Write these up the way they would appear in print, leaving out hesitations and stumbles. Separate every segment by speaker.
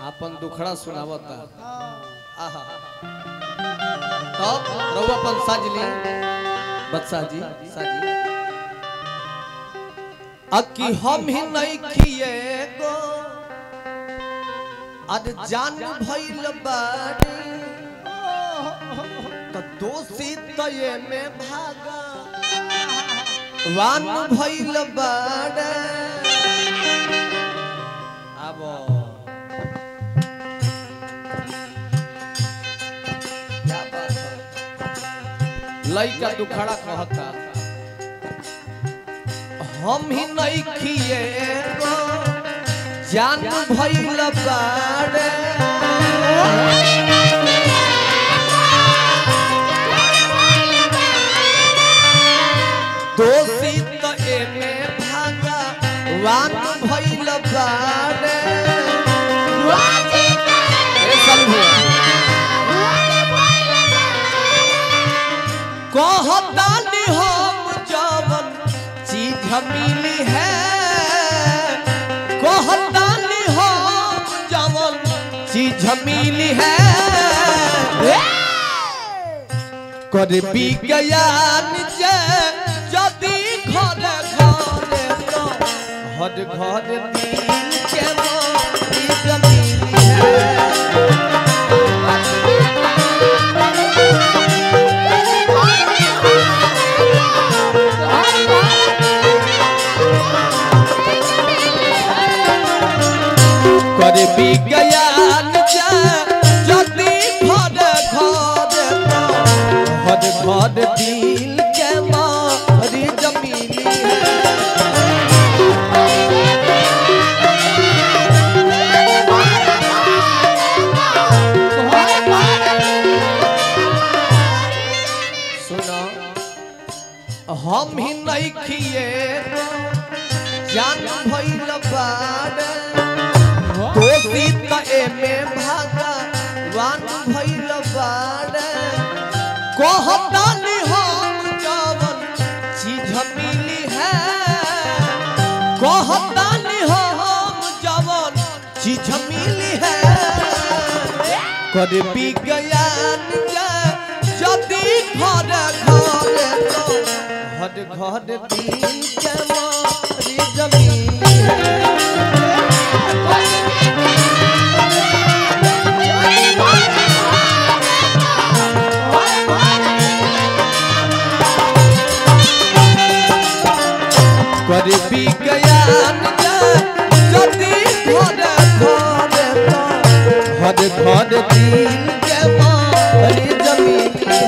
Speaker 1: अपन दुखड़ा सुनावता आहा तो रउआ अपन साजली बच्चा जी साजी अकी हम ही नहीं किए गो आज जान भइल बाड़ी तो दोषी तये में भागा वान भइल बाड़े अब क्या बात है लइका दुखड़ा कहता हम ही नहीं किए गो जान भइल बाड़े दोषी तो एमे भागा वान भइल बाड़े कहतानी हम जवन चीज मिली है कहतानी हम जवन चीज मिली है कर विज्ञान जे जदि घर घर तो हर घर दिल के मोरी जमीली है कर विज्ञान जदि घर घर तो हर घर दिल के मोरी जमीली है सुनो हम ही नहीं किए जान भइल बाड़े दोषी त एमे भागा वान भइल बाड़े कहतानी हम जवन चीज मिली है कहतानी हम जवन चीज मिली है कर विज्ञान जदि घर घर तो हर घर दिल के मोरी जमीली है कर विज्ञान जदि घर घर तो हर घर दिल के मोरी जमीली है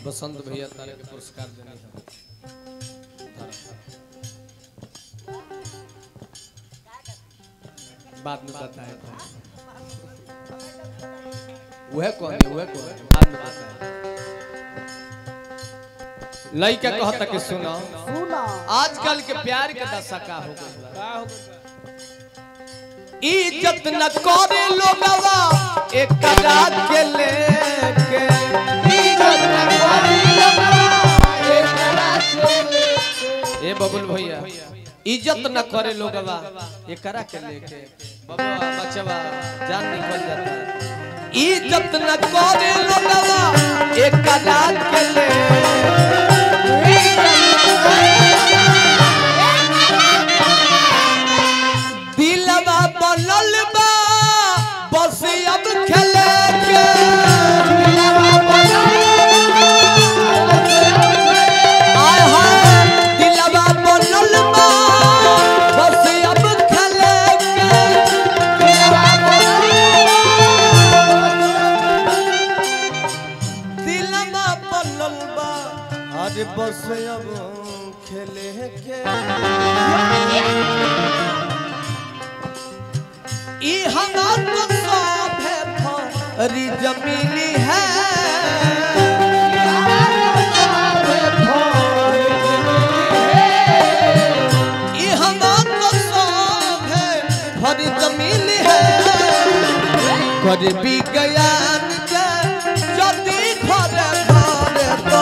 Speaker 1: बसंत भैया तारे के पुरस्कार देने हैं बाद में बताए वह कौन है बाद में बताए लड़का कहता कि सुनो
Speaker 2: सुना
Speaker 1: आजकल के प्यार के दशा का हो गई इज्जत न करे लोगवा एक रात के लेके इज्जत न करे लोगवा एक रात के लेके ए बबुल भैया इज्जत न करे लोगवा एक करा के लेके बबुआ बचवा जान निकल जाता है इज्जत न करे लोगवा एक रात के लेके दिलवा बनल बा बस अब खेले के आय हाय दिलवा बनल बा बस अब खेले के दिलवा बनल बा अरे बस अब खेले के तो सब है फरी जमीनी है तो सब है फरी जमीनी है कर भी गया जदी घर तो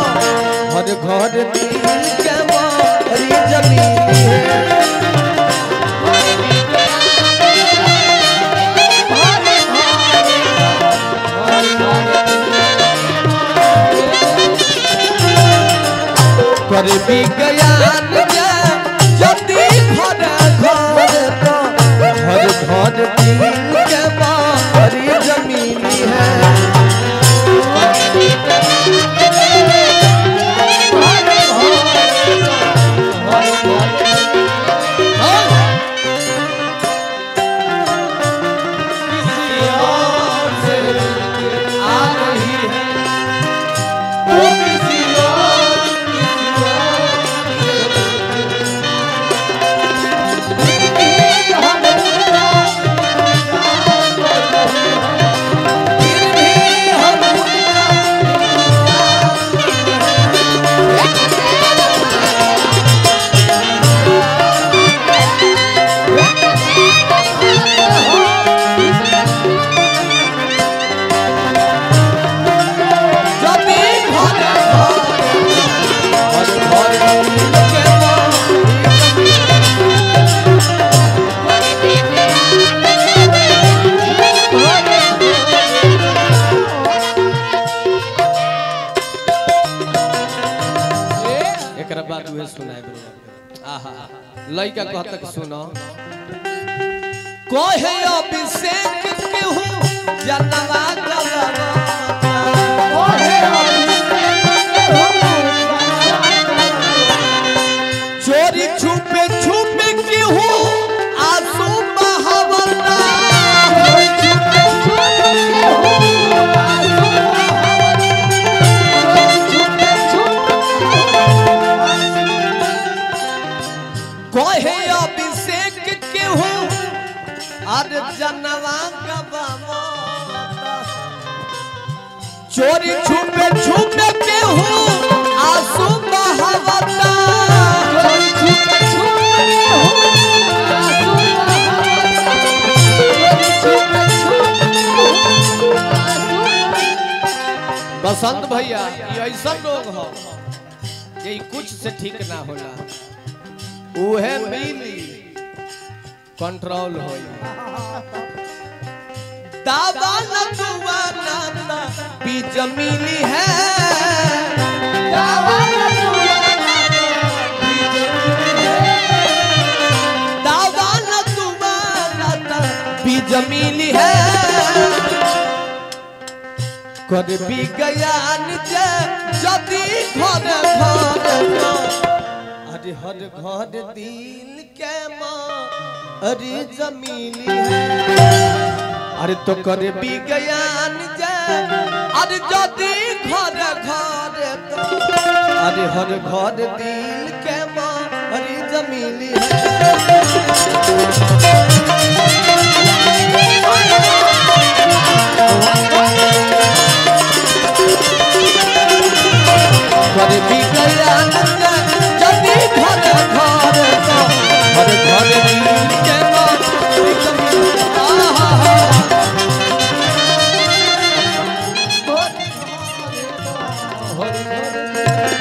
Speaker 1: हर घर दिल के फरी जमीनी है कर भी गया जदी घर तो हर घर दिल के बारी जमीनी है लड़का कहता कि सुनो कोहे अभिषेक के हूँ जनवा गलवा कोहे चोरी छुपे छुपे के हूँ आंसू बहावता कोहे अभिषेक के हूँ अरे जनवा गवावता चोरी छुपे छुपे के हूँ आंसू बहावता बसंत भैया ये ऐसा लोग हो ये कुछ से ठीक ना होला उहे मिली कंट्रोल हो दावा न दुआ ना बीज मिली है दावा न दुआ ना बीज मिली है कर भी गया जदी घर अरे हर घर दिल के माँ अरे जमीनी है अरे तो कर भी गया अरे जदी घर तो अरे हर घर दिल के माँ अरे जमीनी है कर भी गया
Speaker 2: कर